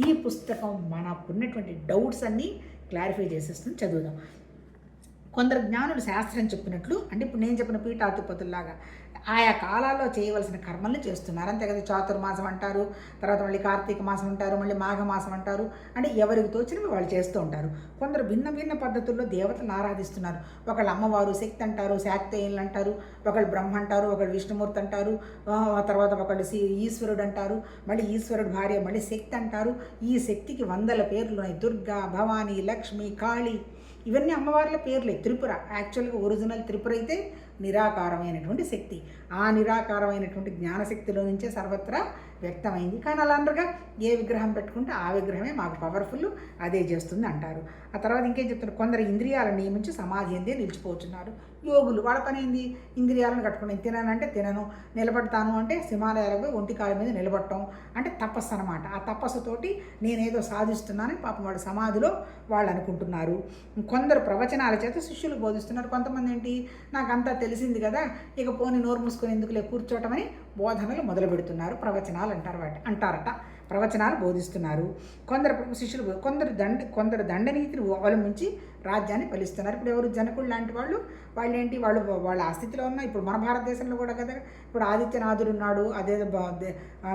ఈ పుస్తకం మనకున్నటువంటి డౌట్స్ అన్నీ క్లారిఫై చేసేస్తుంది. చదువుదాం. కొందరు జ్ఞానులు శాస్త్రం చెప్పినట్లు అంటే ఇప్పుడు నేను చెప్పిన పీఠాధిపతుల్లాగా ఆయా కాలాల్లో చేయవలసిన కర్మల్ని చేస్తున్నారు. అంతే కదా. చాతుర్మాసం అంటారు, తర్వాత మళ్ళీ కార్తీక మాసం అంటారు, మళ్ళీ మాఘమాసం అంటారు. అంటే ఎవరికి తోచినవి వాళ్ళు చేస్తూ ఉంటారు. కొందరు భిన్న భిన్న పద్ధతుల్లో దేవతలను ఆరాధిస్తున్నారు. ఒకళ్ళు అమ్మవారు శక్తి అంటారు, శాక్తేయులు అంటారు, ఒకళ్ళు బ్రహ్మ అంటారు, ఒకళ్ళు విష్ణుమూర్తి అంటారు, తర్వాత ఒకళ్ళు ఈశ్వరుడు అంటారు, మళ్ళీ ఈశ్వరుడు భార్య మళ్ళీ శక్తి అంటారు. ఈ శక్తికి 100 పేర్లు ఉన్నాయి. దుర్గా, భవానీ, లక్ష్మి, కాళీ, ఇవన్నీ అమ్మవార్ల పేర్లే. త్రిపుర యాక్చువల్గా ఒరిజినల్ త్రిపుర అయితే నిరాకారమైనటువంటి శక్తి. ఆ నిరాకారమైనటువంటి జ్ఞానశక్తిలో నుంచే సర్వత్రా వ్యక్తమైంది. కానీ అలా అందరుగా ఏ విగ్రహం పెట్టుకుంటే ఆ విగ్రహమే మాకు పవర్ఫుల్, అదే చేస్తుంది అంటారు. ఆ తర్వాత ఇంకేం చెప్తున్నారు? కొందరు ఇంద్రియాలను నియమించి సమాధి అందే నిలిచిపోతున్నారు. యోగులు వాళ్ళ పని ఏంది? ఇంద్రియాలను కట్టుకుని తిననంటే తినను, నిలబడతాను అంటే హిమాలయాలకు ఒంటి కాళ్ళ మీద నిలబడటం అంటే తపస్సు అనమాట. ఆ తపస్సుతోటి నేనేదో సాధిస్తున్నానని పాపం వాళ్ళు సమాధిలో వాళ్ళు అనుకుంటున్నారు. కొందరు ప్రవచనాల చేత శిష్యులు బోధిస్తున్నారు. కొంతమంది ఏంటి? నాకంతా తెలిసింది కదా, ఇక పోని నోరు మూసుకొని ఎందుకులే కూర్చోవటమని బోధనలు మొదలు పెడుతున్నారు. ప్రవచనాలు అంటారట. ప్రవచనాలు బోధిస్తున్నారు. కొందరు శిష్యులు, కొందరు దండనీతిని అవలంబించి రాజ్యాన్ని ఫలిస్తున్నారు. ఇప్పుడు ఎవరు? జనకుడు లాంటి వాళ్ళు ఏంటి? వాళ్ళ ఆ స్థితిలో ఉన్న ఇప్పుడు మన భారతదేశంలో కూడా కదా. ఇప్పుడు ఆదిత్యనాథుడు ఉన్నాడు, అదే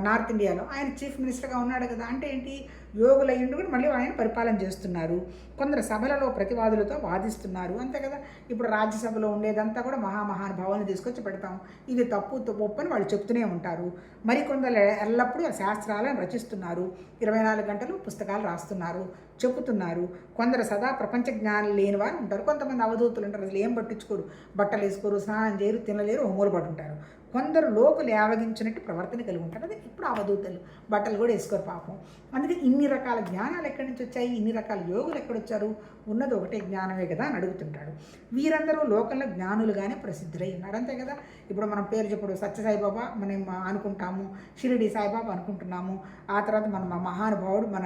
నార్త్ ఇండియాలో ఆయన చీఫ్ మినిస్టర్గా ఉన్నాడు కదా. అంటే ఏంటి? యోగులయ్యుండి కూడా మళ్ళీ ఆయన పరిపాలన చేస్తున్నారు. కొందరు సభలలో ప్రతివాదులతో వాదిస్తున్నారు. అంతే కదా. ఇప్పుడు రాజ్యసభలో ఉండేదంతా కూడా మహానుభావాలను తీసుకొచ్చి పెడతాం, ఇది తప్పు ఒప్పు అని వాళ్ళు చెప్తూనే ఉంటారు. మరికొందరు ఎల్లప్పుడూ ఆ శాస్త్రాలను రచిస్తున్నారు, 24 గంటలు పుస్తకాలు రాస్తున్నారు, చెబుతున్నారు. కొందరు సదా ప్రపంచ జ్ఞానం లేని వారు ఉంటారు. కొంతమంది అవధూతులు ఉంటారు, అసలు ఏం పట్టించుకోరు, బట్టలు వేసుకోరు, స్నానం చేయరు, తినలేరు, హోమూలు పడుంటారు. కొందరు లోకులు యావగించినట్టు ప్రవర్తన కలిగి ఉంటారు. అదే ఇప్పుడు అవధూతలు, బట్టలు కూడా వేసుకోరు పాపం. అందుకే ఇన్ని రకాల జ్ఞానాలు ఎక్కడి నుంచి వచ్చాయి? ఇన్ని రకాల యోగులు ఎక్కడొచ్చారు? ఉన్నది ఒకటే జ్ఞానమే కదా అని అడుగుతుంటాడు. వీరందరూ లోకంలో జ్ఞానులుగానే ప్రసిద్ధులై ఉన్నారు. అంతే కదా. ఇప్పుడు మనం పేరు చెప్పుడు సత్యసాయిబాబా మనం అనుకుంటాము, షిరిడి సాయిబాబా అనుకుంటున్నాము, ఆ తర్వాత మన మహానుభావుడు మన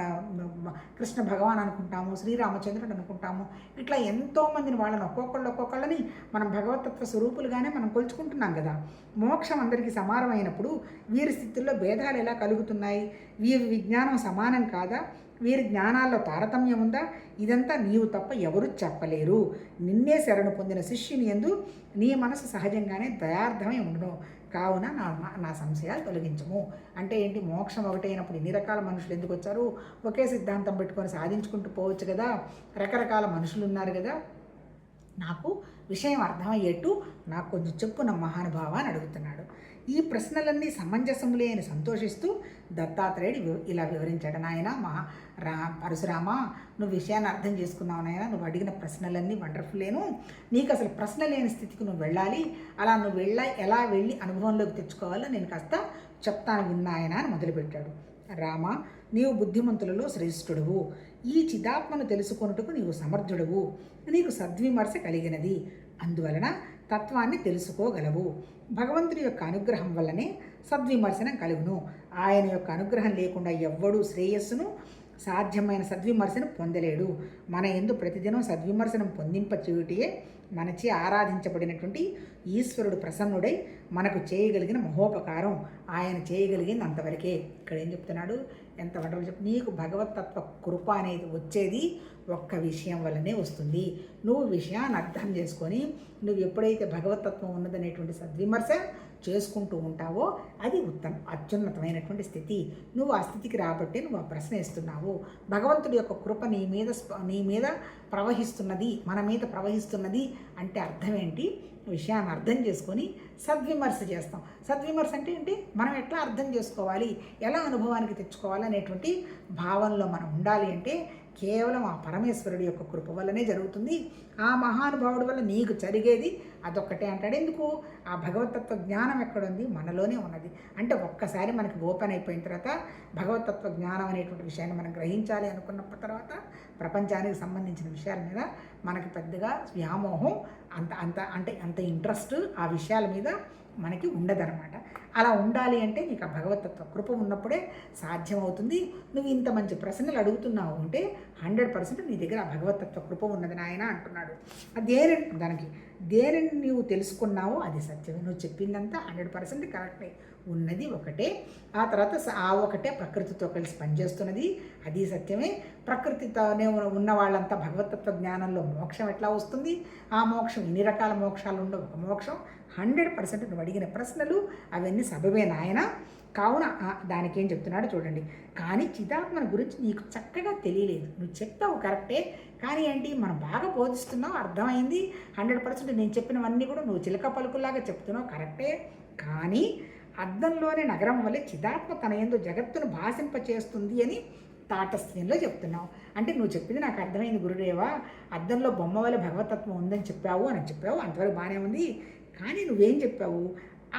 కృష్ణ భగవాన్ అనుకుంటాము, శ్రీరామచంద్రుడు అనుకుంటాము. ఇట్లా ఎంతోమందిని వాళ్ళని ఒక్కొక్కళ్ళని మనం భగవతత్వ స్వరూపులుగానే మనం కొలుచుకుంటున్నాం కదా. మోక్షం అందరికీ సమానమైనప్పుడు వీరి స్థితుల్లో భేదాలు ఎలా కలుగుతున్నాయి? వీరి విజ్ఞానం సమానం కాదా? వీరి జ్ఞానాల్లో తారతమ్యం ఉందా? ఇదంతా నీవు తప్ప ఎవరూ చెప్పలేరు. నిన్నే శరణు పొందిన శిష్యుని యందు నీ మనసు సహజంగానే దయార్థమై ఉండును. కావున నా సంశయాలు తొలగించము. అంటే ఏంటి? మోక్షం ఒకటైనప్పుడు ఇన్ని రకాల మనుషులు ఎందుకు వచ్చారు? ఒకే సిద్ధాంతం పెట్టుకొని సాధించుకుంటూ పోవచ్చు కదా. రకరకాల మనుషులు ఉన్నారు కదా. నాకు విషయం అర్థమయ్యేట్టు నాకు కొంచెం చెప్పు నా మహానుభావ అని అడుగుతున్నాడు. ఈ ప్రశ్నలన్నీ సమంజసములే అని సంతోషిస్తూ దత్తాత్రేయుడు ఇలా వివరించాడు. నాయన పరశురామ, నువ్వు విషయాన్ని అర్థం చేసుకున్నావు నాయన. నువ్వు అడిగిన ప్రశ్నలన్నీ వండర్ఫుల్లేను. నీకు అసలు ప్రశ్న లేని స్థితికి నువ్వు వెళ్ళాలి. అలా నువ్వు ఎలా వెళ్ళి అనుభవంలోకి తెచ్చుకోవాలో నేను కాస్త చెప్తాను విన్నాయన అని మొదలుపెట్టాడు. రామ, నీవు బుద్ధిమంతులలో శ్రేష్ఠుడువు. ఈ చిదాత్మను తెలుసుకొనుటకు నీవు సమర్థుడవు. నీకు సద్విమర్శ కలిగినది. అందువలన తత్వాన్ని తెలుసుకోగలవు. భగవంతుడి యొక్క అనుగ్రహం వల్లనే సద్విమర్శనం కలుగును. ఆయన యొక్క అనుగ్రహం లేకుండా ఎవ్వడూ శ్రేయస్సును సాధ్యమైన సద్విమర్శను పొందలేడు. మన యందు ప్రతిదినం సద్విమర్శనం పొందింపచేయుటయే మనచే ఆరాధించబడినటువంటి ఈశ్వరుడు ప్రసన్నుడై మనకు చేయగలిగిన మహోపకారం. ఆయన చేయగలిగింది అంతవరకే. ఇక్కడ ఏం చెప్తున్నాడు? ఎంత వండర్ఫుల్ చెప్పు. నీకు భగవతత్వ కృప అనేది వచ్చేది ఒక్క విషయం వల్లనే వస్తుంది. నువ్వు విషయాన్ని అర్థం చేసుకొని నువ్వు ఎప్పుడైతే భగవతత్వం ఉన్నదనేటువంటి సద్విమర్శ చేసుకుంటూ ఉంటావో అది అత్యున్నతమైనటువంటి స్థితి. నువ్వు ఆ స్థితికి రాబట్టే నువ్వు ఆ ప్రశ్న ఇస్తున్నావు. భగవంతుడి యొక్క కృప నీ మీద ప్రవహిస్తున్నది, మన మీద ప్రవహిస్తున్నది అంటే అర్థం ఏంటి? విషయాన్ని అర్థం చేసుకొని సద్విమర్శ చేస్తాం. సద్విమర్శ అంటే ఏంటి? మనం ఎట్లా అర్థం చేసుకోవాలి, ఎలా అనుభవానికి తెచ్చుకోవాలి అనేటువంటి భావనలో మనం ఉండాలి. అంటే కేవలం ఆ పరమేశ్వరుడి యొక్క కృప వల్లనే జరుగుతుంది. ఆ మహానుభావుడి వల్ల నీకు జరిగేది అదొక్కటే అంటాడు. ఎందుకు? ఆ భగవతత్వ జ్ఞానం ఎక్కడుంది? మనలోనే ఉన్నది. అంటే ఒక్కసారి మనకి ఓపెన్ అయిపోయిన తర్వాత భగవతత్వ జ్ఞానం అనేటువంటి విషయాన్ని మనం గ్రహించాలి అనుకున్న తర్వాత ప్రపంచానికి సంబంధించిన విషయాల మీద మనకి పెద్దగా వ్యామోహం అంత ఇంట్రెస్ట్ ఆ విషయాల మీద మనకి ఉండదన్నమాట. అలా ఉండాలి అంటే నీకు ఆ భగవతత్వ కృప ఉన్నప్పుడే సాధ్యమవుతుంది. నువ్వు ఇంత మంచి ప్రశ్నలు అడుగుతున్నావు అంటే 100% నీ దగ్గర ఆ భగవతత్వ కృప ఉన్నది నాయన అంటున్నాడు. దేనిని నువ్వు తెలుసుకున్నావో అది సత్యమే. నువ్వు చెప్పిందంతా 100% కరెక్టే. ఉన్నది ఒకటే. ఆ తర్వాత ఆ ఒకటే ప్రకృతితో కలిసి పనిచేస్తున్నది, అది సత్యమే. ప్రకృతితోనే ఉన్న వాళ్ళంతా భగవతత్వ జ్ఞానంలో మోక్షం ఎట్లా వస్తుంది? ఆ మోక్షం ఇన్ని రకాల మోక్షాలు ఉండవు. ఒక మోక్షం 100% నువ్వు అడిగిన ప్రశ్నలు అవన్నీ సబబే నాయన. కావున దానికేం చెప్తున్నాడు చూడండి. కానీ చిదాత్మను గురించి నీకు చక్కగా తెలియలేదు. నువ్వు చెప్తావు కరెక్టే, కానీ ఏంటి మనం బాగా బోధిస్తున్నావు, అర్థమైంది 100%. నేను చెప్పినవన్నీ కూడా నువ్వు చిలక పలుకులాగా చెప్తున్నావు కరెక్టే. కానీ అద్దంలోనే నగరం వల్లే చిదాత్మ తన యందు జగత్తును భాషింపచేస్తుంది అని తాటస్థ్యంలో చెప్తున్నావు. అంటే నువ్వు చెప్పింది నాకు అర్థమైంది గురుదేవా. అద్దంలో బొమ్మ వల్ల భగవతత్వం ఉందని చెప్పావు అంతవరకు బాగానే ఉంది. కానీ నువ్వేం చెప్పావు?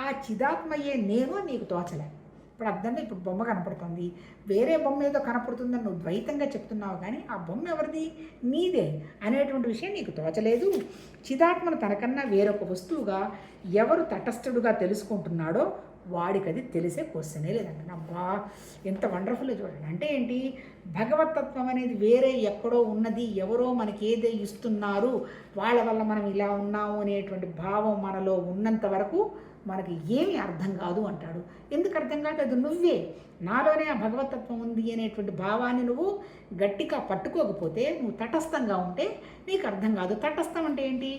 ఆ చిదాత్మయే నేను నీకు తోచలే. ఇప్పుడు అర్థంలో ఇప్పుడు బొమ్మ కనపడుతుంది, వేరే బొమ్మ ఏదో కనపడుతుందని నువ్వు ద్వైతంగా చెప్తున్నావు. కానీ ఆ బొమ్మ ఎవరిది? నీదే అనేటువంటి విషయం నీకు తోచలేదు. చిదాత్మను తనకన్నా వేరొక వస్తువుగా ఎవరు తటస్థుడుగా తెలుసుకుంటున్నాడో వాడికి అది తెలిసే క్వశ్చనే లేదంట. అబ్బా ఎంత వండర్ఫుల్గా చూడండి. అంటే ఏంటి? భగవతత్వం అనేది వేరే ఎక్కడో ఉన్నది, ఎవరో మనకి ఏదో ఇస్తున్నారు, వాళ్ళ వల్ల మనం ఇలా ఉన్నాము అనేటువంటి భావం మనలో ఉన్నంత వరకు మనకి ఏమీ అర్థం కాదు అంటాడు. ఎందుకు అర్థం కాదు? అది నువ్వే. నాలోనే ఆ భగవతత్వం ఉంది అనేటువంటి భావాన్ని నువ్వు గట్టిగా పట్టుకోకపోతే, నువ్వు తటస్థంగా ఉంటే నీకు అర్థం కాదు. తటస్థం అంటే ఏంటి?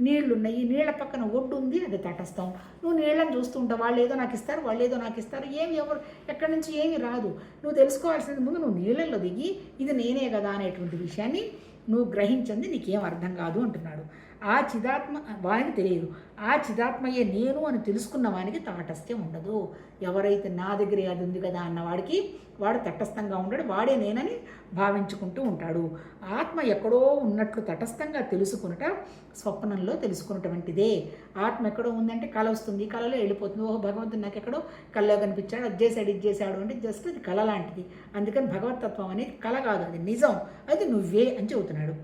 నీళ్లున్నాయి, నీళ్ల పక్కన ఒడ్డు ఉంది, అది తటస్థం. నువ్వు నీళ్ళని చూస్తూ ఉంటావు, వాళ్ళు ఏదో నాకు ఇస్తారు, వాళ్ళు ఏదో నాకు ఇస్తారు, ఎవరు ఎక్కడి నుంచి ఏమీ రాదు. నువ్వు తెలుసుకోవాల్సింది ముందు నువ్వు నీళ్ళల్లో దిగి ఇది నేనే కదా అనేటువంటి విషయాన్ని నువ్వు గ్రహించింది నీకేం అర్థం కాదు అంటున్నాడు. ఆ చిదాత్మ వానికి తెలియదు. ఆ చిదాత్మయే నేను అని తెలుసుకున్న వానికి తటస్థ్యం ఉండదు. ఎవరైతే నా దగ్గరే అది ఉంది కదా అన్నవాడికి వాడు తటస్థంగా ఉండడు, వాడే నేనని భావించుకుంటూ ఉంటాడు. ఆత్మ ఎక్కడో ఉన్నట్లు తటస్థంగా తెలుసుకున్నట స్వప్నంలో తెలుసుకున్నటువంటిదే. ఆత్మ ఎక్కడో ఉందంటే కళ వస్తుంది, కళలో వెళ్ళిపోతుంది. ఓహో భగవంతుడు నాకు ఎక్కడో కళలో కనిపించాడు, ఇది చేశాడు అంటే జస్ట్ అది కళ లాంటిది. అందుకని భగవతత్వం అనేది కళ కాదు, అది నిజం, అది నువ్వే అని చెబుతున్నాడు.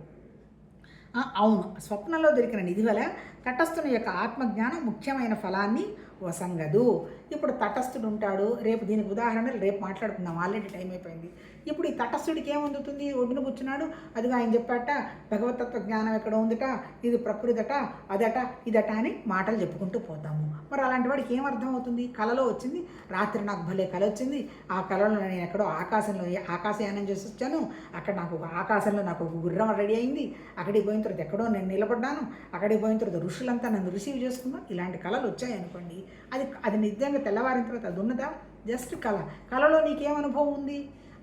అవును, స్వప్నంలో దొరికిన నిధి వల్ల తటస్థుని యొక్క ఆత్మజ్ఞానం ముఖ్యమైన ఫలాన్ని వసంగదు. ఇప్పుడు తటస్థుడు ఉంటాడు, రేపు దీనికి ఉదాహరణలు రేపు మాట్లాడుకుందాం, ఆల్రెడీ టైం అయిపోయింది. ఇప్పుడు ఈ తటస్థుడికి ఏమందుతుంది? ఒడ్డున కూర్చున్నాడు, అదిగా ఆయన చెప్పాట భగవతత్వ జ్ఞానం ఎక్కడ ఉందట, ఇది ప్రకృతట, అదట, ఇదట అని మాటలు చెప్పుకుంటూ పోతాము. మరి అలాంటి వాడికి ఏం అర్థం అవుతుంది? కలలో వచ్చింది, రాత్రి నాకు భలే కల వచ్చింది, ఆ కలలో నేను ఎక్కడో ఆకాశంలో ఆకాశయానం చేసి వచ్చాను, అక్కడ నాకు ఆకాశంలో నాకు ఒక గుర్రం రెడీ అయింది, అక్కడికి పోయిన తర్వాత ఎక్కడో నేను నిలబడ్డాను, అక్కడికి పోయిన తర్వాత ఋషులంతా నన్ను రిసీవ్ చేసుకున్నాను, ఇలాంటి కళలు వచ్చాయనుకోండి, అది నిజంగా తెల్లవారిన తర్వాత అది ఉన్నదా? జస్ట్ కళ. కళలో నీకేం అనుభవం ఉంది?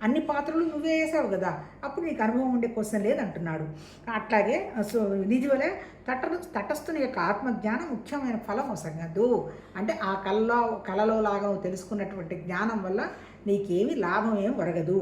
అన్ని పాత్రలు నువ్వే వేసావు కదా, అప్పుడు నీకు అనుభవం ఉండే క్వశ్చన్ లేదంటున్నాడు. అట్లాగే సో నిజవలే తటస్థుని యొక్క ఆత్మజ్ఞానం ముఖ్యమైన ఫలం వసగదు. అంటే ఆ కళలో లాగా తెలుసుకున్నటువంటి జ్ఞానం వల్ల నీకేమి లాభం ఏం ఒరగదు.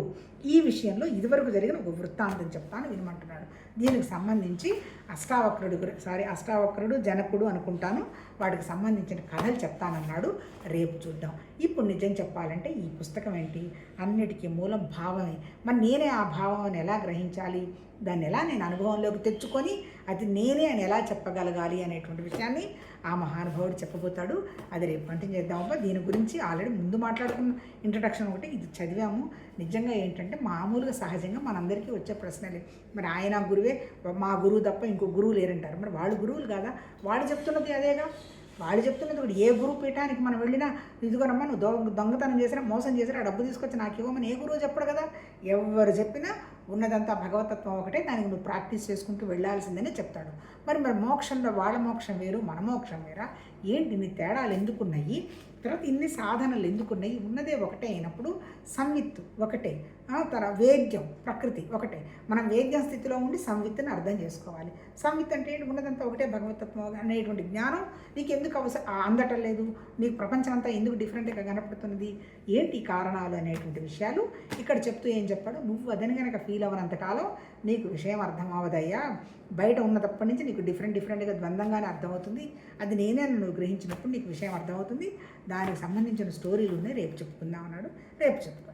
ఈ విషయంలో ఇదివరకు జరిగిన ఒక వృత్తాంతం చెప్తాను వినమంటున్నాడు. దీనికి సంబంధించి అష్టావక్రుడు జనకుడు అనుకుంటాను, వాటికి సంబంధించిన కథలు చెప్తానన్నాడు. రేపు చూద్దాం. ఇప్పుడు నిజం చెప్పాలంటే ఈ పుస్తకం ఏంటి? అన్నిటికీ మూలం భావమే. మరి నేనే ఆ భావాన్ని ఎలా గ్రహించాలి, దాన్ని ఎలా నేను అనుభవంలోకి తెచ్చుకొని అది నేనే అని ఎలా చెప్పగలగాలి అనేటువంటి విషయాన్ని ఆ మహానుభావుడు చెప్పబోతాడు. అది రేపు కంటిన్యూ చేద్దామబ్బా. దీని గురించి ఆల్రెడీ ముందు మాట్లాడుకున్న ఇంట్రడక్షన్ ఒకటి ఇది చదివాము. నిజంగా ఏంటంటే మామూలుగా సహజంగా మనందరికీ వచ్చే ప్రశ్నలే. మరి ఆయన గురువే, మా గురువు తప్ప ఇంకో గురువు లేరంటారు. మరి వాళ్ళు గురువులు కాదా? వాళ్ళు చెప్తున్నది అదేగా. వాళ్ళు చెప్తున్నది కూడా ఏ గురువు పీఠానికి మనం వెళ్ళినా ఇదిగోనమ్మా నువ్వు దొంగతనం చేసినా మోసం చేసినా డబ్బు తీసుకొచ్చి నాకు ఇవ్వమని ఏ గురువు చెప్పడు కదా. ఎవరు చెప్పినా ఉన్నదంతా భగవతత్వం ఒకటే, దానికి నువ్వు ప్రాక్టీస్ చేసుకుంటూ వెళ్ళాల్సిందని చెప్తాడు. మరి మోక్షంలో వాళ్ళ మోక్షం వేరు, మన మోక్షం వేరా? ఏంటి నీ తేడాలు ఎందుకున్నాయి? తర్వాత ఇన్ని సాధనలు ఎందుకున్నాయి? ఉన్నదే ఒకటే అయినప్పుడు సంవిత్తు ఒకటే, వేద్యం ప్రకృతి ఒకటే. మనం వేద్యం స్థితిలో ఉండి సంవిత్తుని అర్థం చేసుకోవాలి. సంవిత్ అంటే ఏంటి? ఉన్నదంతా ఒకటే భగవతత్వం అనేటువంటి జ్ఞానం నీకు ఎందుకు అందటం లేదు? నీకు ప్రపంచం అంతా ఎందుకు డిఫరెంట్గా కనపడుతున్నది? ఏంటి కారణాలు అనేటువంటి విషయాలు ఇక్కడ చెప్తూ ఏం చెప్పాడు? నువ్వు అదని కనుక ఫీల్ అవ్వనంతకాలం నీకు విషయం అర్థం అవ్వదయ్యా. బయట ఉన్నప్పటి నుంచి నీకు డిఫరెంట్గా ద్వంద్వంగానే అర్థమవుతుంది. అది నేనే నువ్వు గ్రహించినప్పుడు నీకు విషయం అర్థమవుతుంది. దానికి సంబంధించిన స్టోరీలు ఉన్నాయి, రేపు చెప్పుకుందాం అన్నాడు. రేపు చెప్పుకుందాం.